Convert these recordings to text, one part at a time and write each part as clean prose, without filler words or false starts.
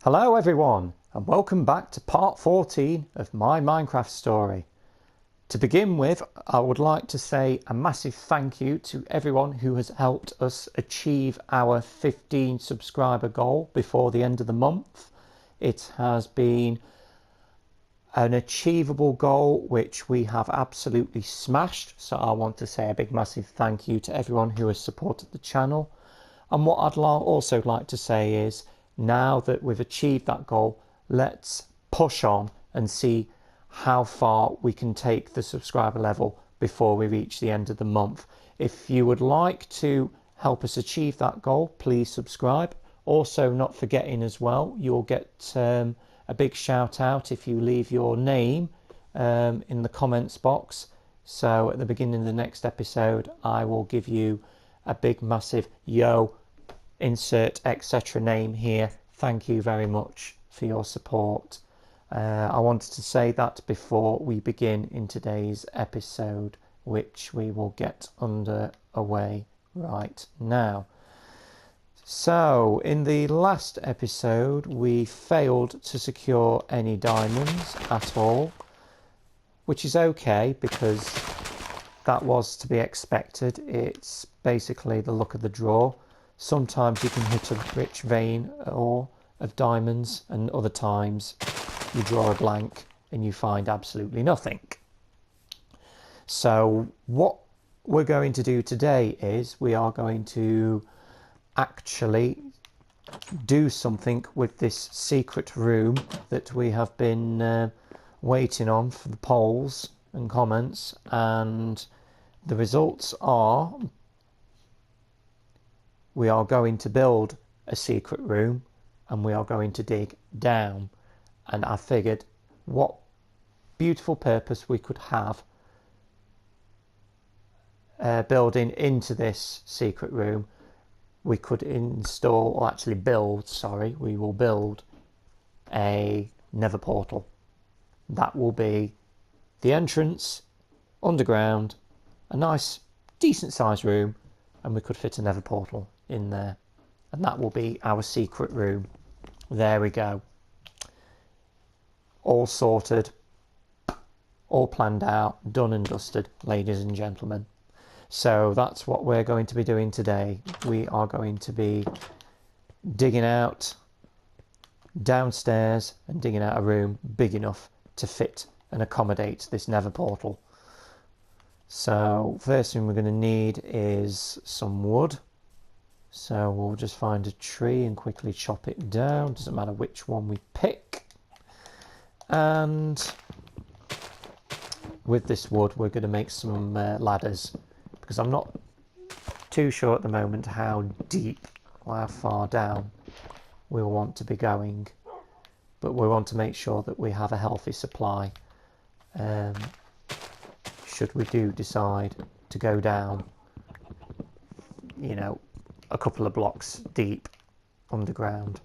Hello everyone, and welcome back to part 14 of my Minecraft story. To begin with, I would like to say a massive thank you to everyone who has helped us achieve our 15 subscriber goal before the end of the month. It has been an achievable goal which we have absolutely smashed, so I want to say a big massive thank you to everyone who has supported the channel. And what I'd also like to say is, now that we've achieved that goal, let's push on and see how far we can take the subscriber level before we reach the end of the month. If you would like to help us achieve that goal, please subscribe. Also, not forgetting as well, you'll get a big shout out if you leave your name in the comments box. So at the beginning of the next episode, I will give you a big massive yo, insert etc name here. Thank you very much for your support. I wanted to say that before we begin in today's episode, which we will get underway right now. So in the last episode we failed to secure any diamonds at all, which is okay because that was to be expected. It's basically the luck of the draw. Sometimes you can hit a rich vein or of diamonds, and other times you draw a blank and you find absolutely nothing. So what we're going to do today is we are going to actually do something with this secret room that we have been waiting on for the polls and comments, and the results are we are going to build a secret room and we are going to dig down. And I figured what beautiful purpose we could have building into this secret room. We could install, or actually build, we will build a nether portal. That will be the entrance underground, a nice decent sized room, and we could fit a nether portal in there, and that will be our secret room. There we go, all sorted, all planned out, done and dusted, ladies and gentlemen. So that's what we're going to be doing today. We are going to be digging out downstairs and digging out a room big enough to fit and accommodate this nether portal. So first thing we're going to need is some wood. So we'll just find a tree and quickly chop it down. Doesn't matter which one we pick. And with this wood we're going to make some ladders, because I'm not too sure at the moment how deep or how far down we will want to be going, but we want to make sure that we have a healthy supply should we do decide to go down, you know, a couple of blocks deep underground.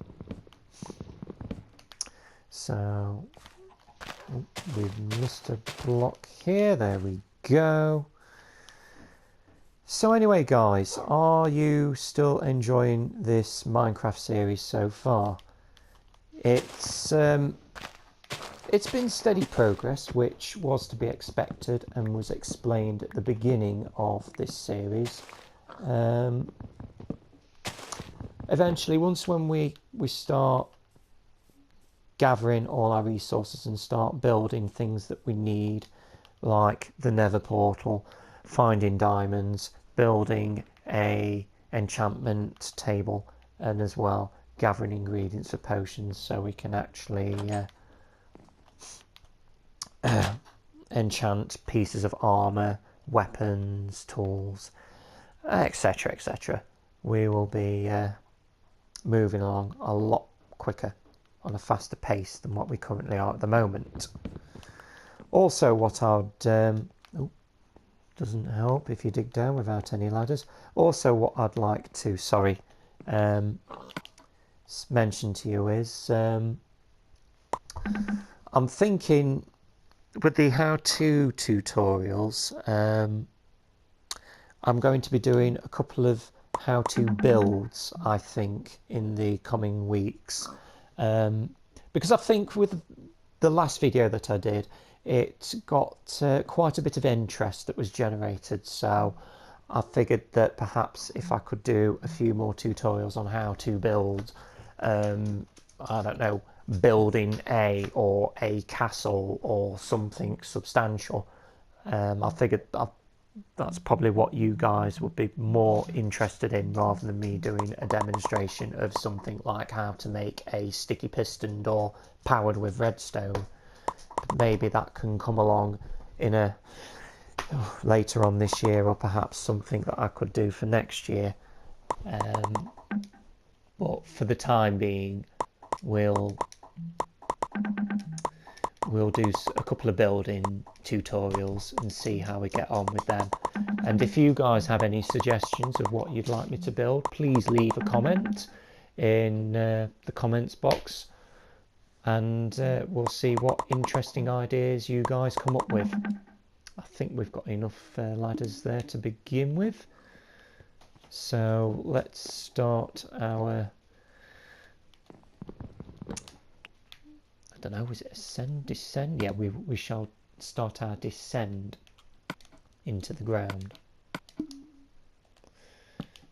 So we've missed a block here. There we go. So anyway guys, are you still enjoying this Minecraft series so far? It's been steady progress, which was to be expected and was explained at the beginning of this series. Eventually, when we start gathering all our resources and start building things that we need, like the nether portal, finding diamonds, building a enchantment table, and as well gathering ingredients for potions so we can actually enchant pieces of armor, weapons, tools, etc, etc. We will be moving along a lot quicker, on a faster pace than what we currently are at the moment. Also, what I'd doesn't help if you dig down without any ladders. Also, what I'd like to mention to you is I'm thinking with the how-to tutorials, I'm going to be doing a couple of how-to builds, I think, in the coming weeks. Because I think with the last video that I did, it got quite a bit of interest that was generated, so I figured that perhaps if I could do a few more tutorials on how to build, I don't know, building or a castle or something substantial, I figured that's probably what you guys would be more interested in, rather than me doing a demonstration of something like how to make a sticky piston door powered with redstone. Maybe that can come along in a later on this year, or perhaps something that I could do for next year. But for the time being, we'll do a couple of building tutorials and see how we get on with them. And if you guys have any suggestions of what you'd like me to build, please leave a comment in the comments box, and we'll see what interesting ideas you guys come up with. I think we've got enough ladders there to begin with, so let's start our, I don't know, is it ascend, descend? Yeah, we shall start our descend into the ground.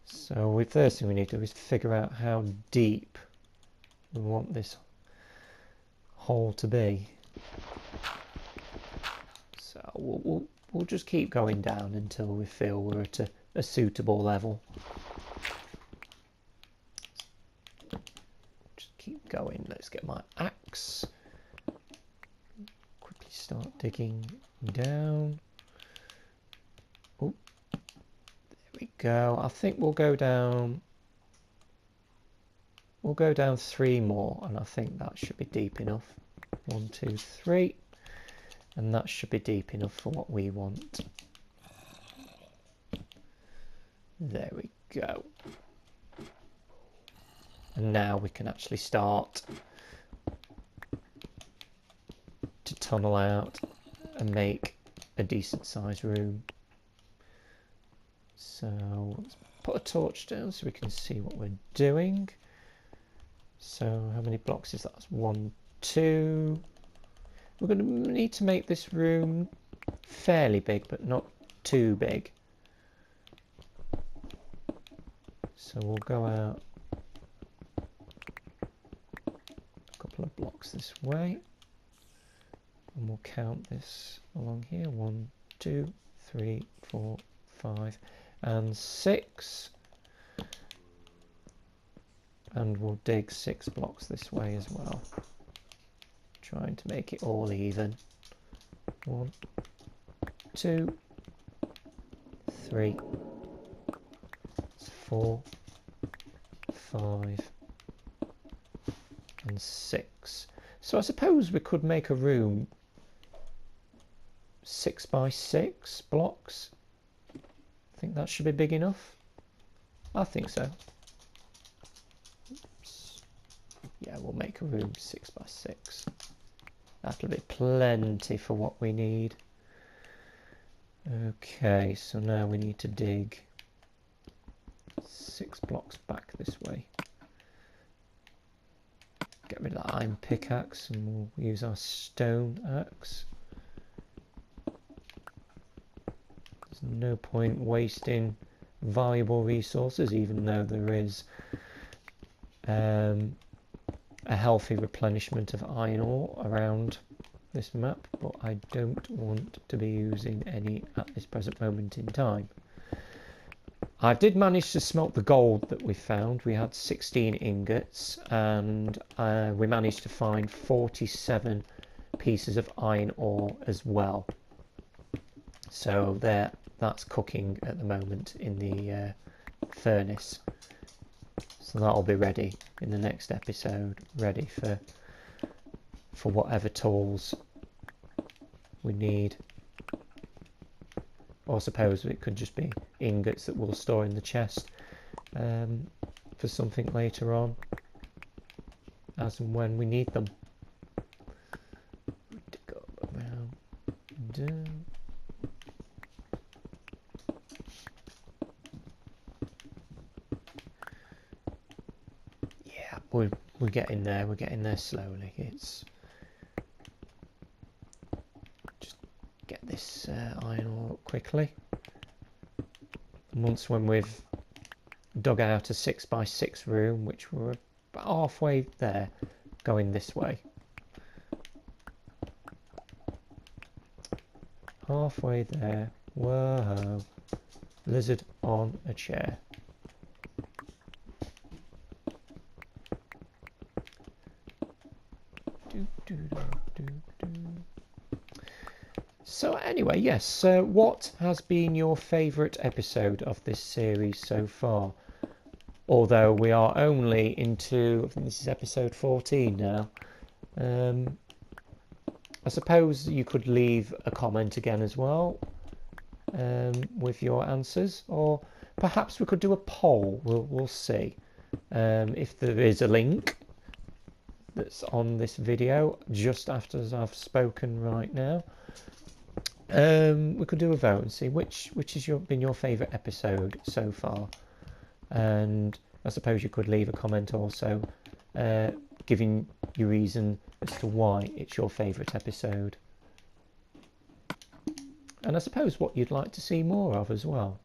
So the first thing we need to do is figure out how deep we want this hole to be. So we'll just keep going down until we feel we're at a suitable level. Just keep going. Let's get my axe. Quickly start digging down. Oh, there we go. I think we'll go down. We'll go down 3 more, and I think that should be deep enough. 1, 2, 3. And that should be deep enough for what we want. There we go. And now we can actually start to tunnel out and make a decent sized room. So let's put a torch down so we can see what we're doing. So how many blocks is that? That's 1, 2. We're going to need to make this room fairly big, but not too big. So we'll go out a couple of blocks this way, and we'll count this along here. 1, 2, 3, 4, 5, and 6. And we'll dig 6 blocks this way as well, trying to make it all even. 1, 2, 3, 4, 5, and 6. So I suppose we could make a room 6 by 6 blocks. I think that should be big enough. I think so. Yeah, we'll make a room 6 by 6. That'll be plenty for what we need. Okay, so now we need to dig 6 blocks back this way. Get rid of that iron pickaxe and we'll use our stone axe. There's no point wasting valuable resources, even though there is a healthy replenishment of iron ore around this map, but I don't want to be using any at this present moment in time. I did manage to smelt the gold that we found. We had 16 ingots, and we managed to find 47 pieces of iron ore as well. So that's cooking at the moment in the furnace. So that'll be ready in the next episode, ready for whatever tools we need. Or I suppose it could just be ingots that we'll store in the chest for something later on, as and when we need them. To go around down. Yeah, we're getting there. We're getting there slowly. It's just get this iron ore up quickly. And once when we've dug out a 6x6 room, which we're about halfway there, going this way. Halfway there. Whoa! Lizard on a chair. So anyway, yes, what has been your favourite episode of this series so far? Although we are only into, I think this is episode 14 now. I suppose you could leave a comment again as well with your answers, or perhaps we could do a poll. We'll see if there is a link that's on this video just after I've spoken right now. We could do a vote and see which has been your favourite episode so far, and I suppose you could leave a comment also giving your reason as to why it's your favourite episode, and I suppose what you'd like to see more of as well,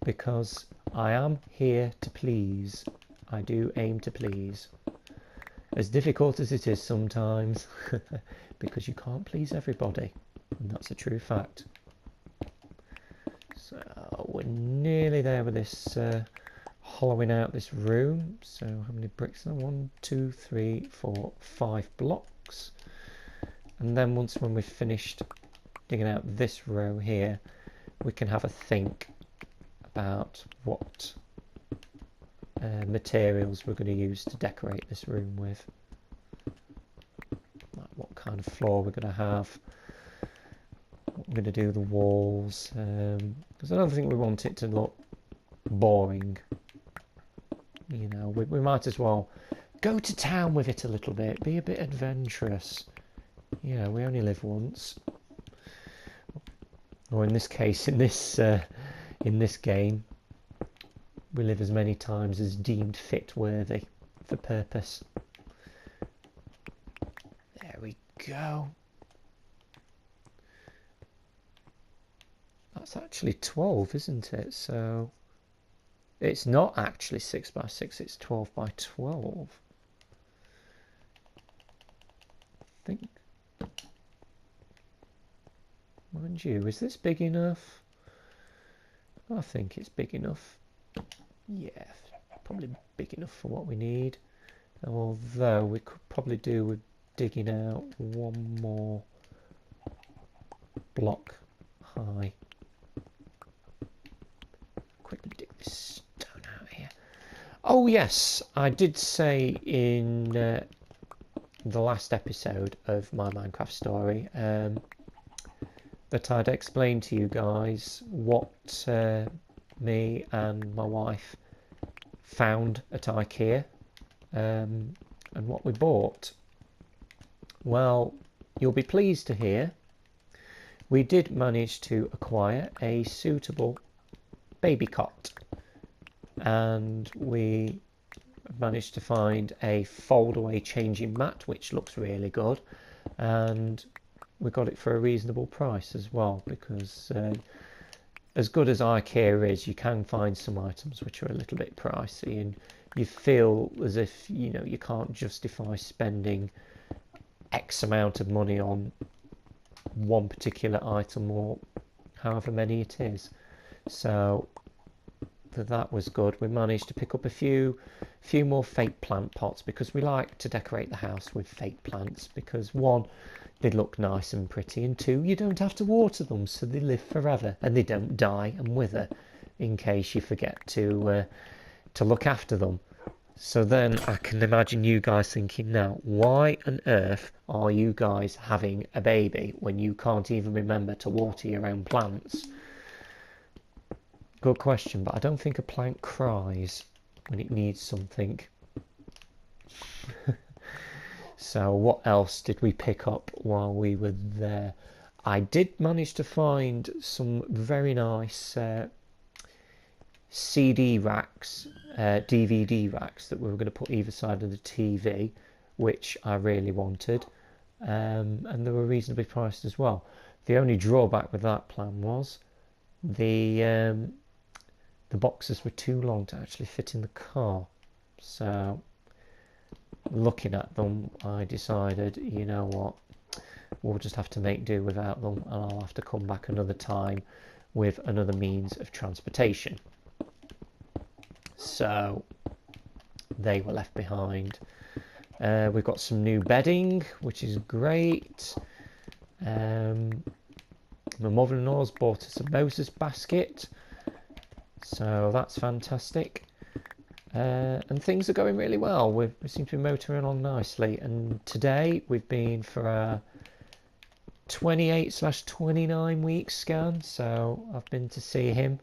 because I am here to please. I do aim to please, as difficult as it is sometimes, because you can't please everybody, and that's a true fact. So we're nearly there with this hollowing out this room. So how many bricks are there? 1, 2, 3, 4, 5 blocks. And then when we've finished digging out this row here, we can have a think about what materials we're going to use to decorate this room with. Like what kind of floor we're going to have. What we're going to do the walls. Because I don't think we want it to look boring. You know, we might as well go to town with it a little bit, be a bit adventurous. You know, we only live once. Or in this case, in this game, we live as many times as deemed fit worthy for purpose. There we go. That's actually 12, isn't it? So it's not actually 6x6, it's 12x12. I think. Mind you, is this big enough? I think it's big enough. Yeah, probably big enough for what we need. Although we could probably do with digging out one more block high. Quickly dig this stone out here. Oh yes, I did say in the last episode of my Minecraft story that I'd explain to you guys what me and my wife found at IKEA and what we bought. Well, you'll be pleased to hear we did manage to acquire a suitable baby cot, and we managed to find a fold-away changing mat which looks really good, and we got it for a reasonable price as well, because as good as IKEA is, you can find some items which are a little bit pricey, and you feel as if, you know, you can't justify spending X amount of money on one particular item or however many it is. So that was good. We managed to pick up a few more fake plant pots, because we like to decorate the house with fake plants, because one, they look nice and pretty, and two, you don't have to water them, so they live forever and they don't die and wither in case you forget to look after them. So then I can imagine you guys thinking, now, why on earth are you guys having a baby when you can't even remember to water your own plants? Good question, but I don't think a plant cries when it needs something. So what else did we pick up while we were there? I did manage to find some very nice CD racks, DVD racks that we were going to put either side of the TV, which I really wanted, and they were reasonably priced as well. The only drawback with that plan was the boxes were too long to actually fit in the car. So looking at them, I decided, you know what, we'll just have to make do without them, and I'll have to come back another time with another means of transportation. So they were left behind. We've got some new bedding, which is great. My mother-in-law's bought us a Moses basket, so that's fantastic. And things are going really well. We seem to be motoring on nicely. And today we've been for a 28/29 week scan. So I've been to see him.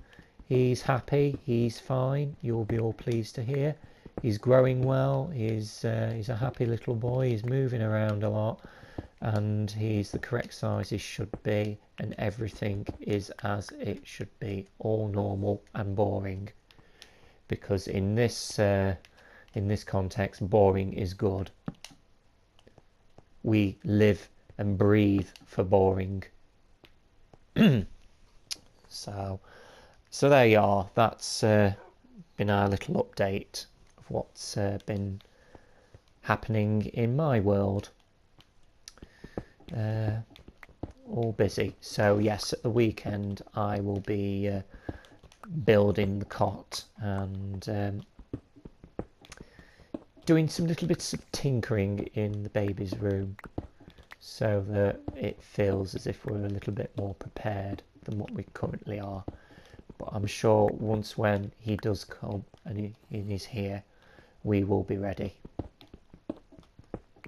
He's happy. He's fine. You'll be all pleased to hear. He's growing well. He's a happy little boy. He's moving around a lot, and he's the correct size he should be. And everything is as it should be, all normal and boring. Because in this context, boring is good. We live and breathe for boring. So there you are. That's been our little update of what's been happening in my world. All busy. So yes, at the weekend I will be building the cot and doing some little bits of tinkering in the baby's room, so that it feels as if we're a little bit more prepared than what we currently are. But I'm sure once when he does come and he's here, we will be ready.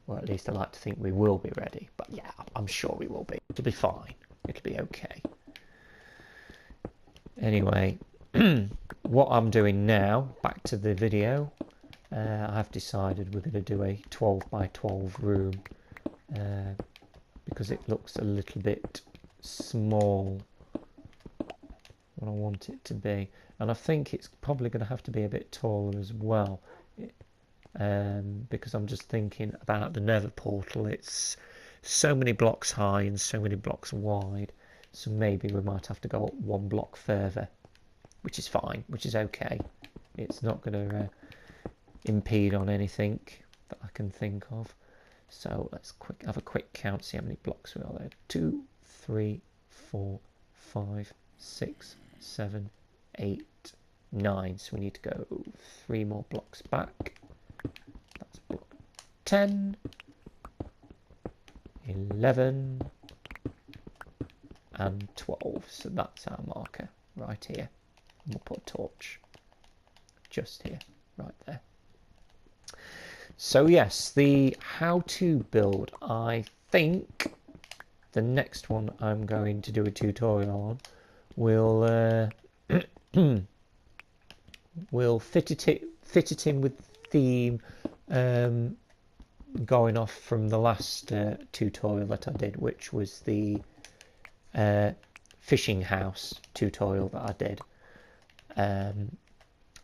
Or at least I like to think we will be ready. But yeah, I'm sure we will be. It'll be fine. It'll be okay. Anyway, what I'm doing now, back to the video, I've decided we're going to do a 12 by 12 room because it looks a little bit small what I want it to be, and I think it's probably going to have to be a bit taller as well, because I'm just thinking about the nether portal. It's so many blocks high and so many blocks wide, so maybe we might have to go up one block further, which is fine, which is okay. It's not going to impede on anything that I can think of. So let's have a quick count, see how many blocks we are there. 2, 3, 4, 5, 6, 7, 8, 9. So we need to go 3 more blocks back. That's block 10, 11, and 12. So that's our marker right here. We'll put a torch just here, right there. So yes, the how to build, I think the next one I'm going to do a tutorial on will will fit it in with the theme, going off from the last tutorial that I did, which was the fishing house tutorial that I did, and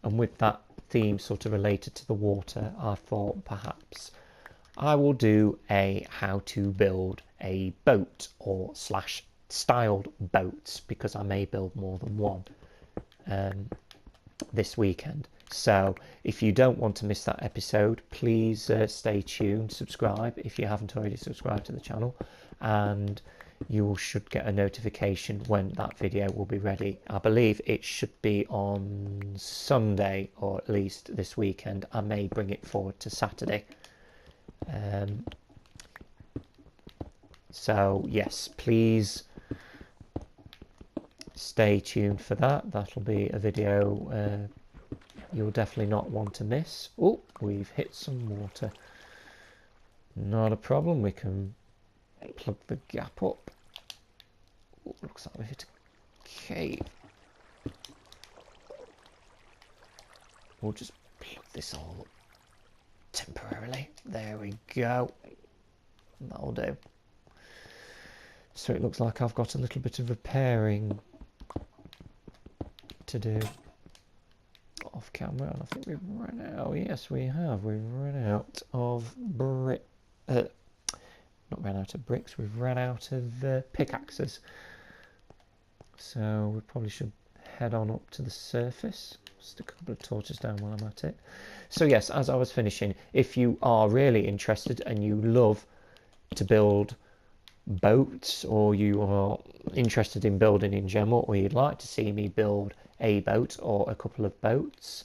with that theme sort of related to the water, I thought perhaps I will do a how to build a boat or slash styled boats, because I may build more than one this weekend. So if you don't want to miss that episode, please stay tuned, subscribe if you haven't already subscribed to the channel, and you should get a notification when that video will be ready. I believe it should be on Sunday, or at least this weekend. I may bring it forward to Saturday. So yes, please stay tuned for that. That'll be a video you'll definitely not want to miss. Oh, we've hit some water. Not a problem, we can plug the gap up. Ooh, looks like we hit a cave. We'll just plug this all up temporarily. There we go. That'll do. So it looks like I've got a little bit of repairing to do. off camera, and I think we've run out. Yes, we have. We've run out of brick. Not ran out of bricks. We've run out of pickaxes. So we probably should head on up to the surface. Stick a couple of torches down while I'm at it. So yes, as I was finishing, if you are really interested and you love to build boats, or you are interested in building in general, or you'd like to see me build a boat or a couple of boats,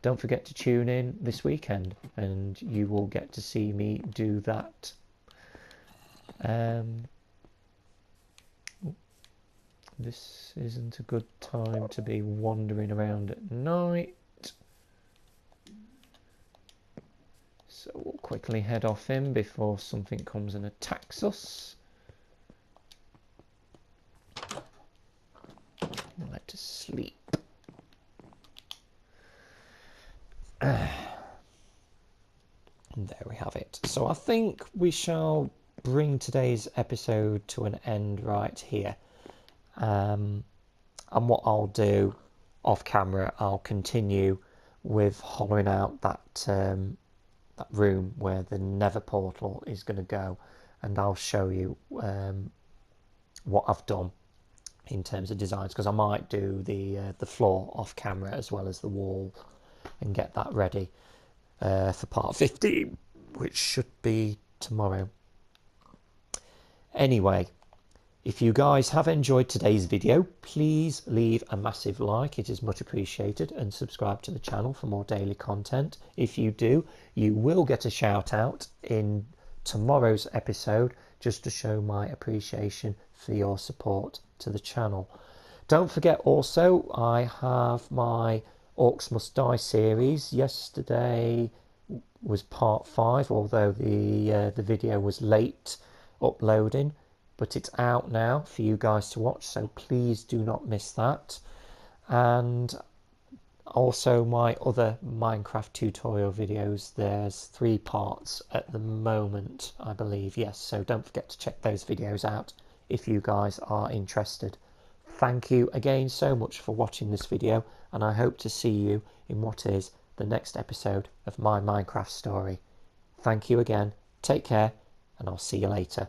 don't forget to tune in this weekend and you will get to see me do that. This isn't a good time to be wandering around at night, so we'll quickly head off in before something comes and attacks us. Let us sleep. And there we have it. So I think we shall bring today's episode to an end right here. And what I'll do off camera, I'll continue with hollowing out that that room where the Nether portal is going to go, and I'll show you what I've done in terms of designs, because I might do the floor off camera as well as the wall and get that ready for part 15, which should be tomorrow. Anyway, if you guys have enjoyed today's video, please leave a massive like, it is much appreciated, and subscribe to the channel for more daily content. If you do, you will get a shout out in tomorrow's episode, just to show my appreciation for your support to the channel. Don't forget also, I have my Orcs Must Die series. Yesterday was part 5, although the video was late uploading, but it's out now for you guys to watch, so please do not miss that. And also my other Minecraft tutorial videos, there's 3 parts at the moment, I believe, yes, so don't forget to check those videos out if you guys are interested. Thank you again so much for watching this video, and I hope to see you in what is the next episode of my Minecraft story. Thank you again, take care, and I'll see you later.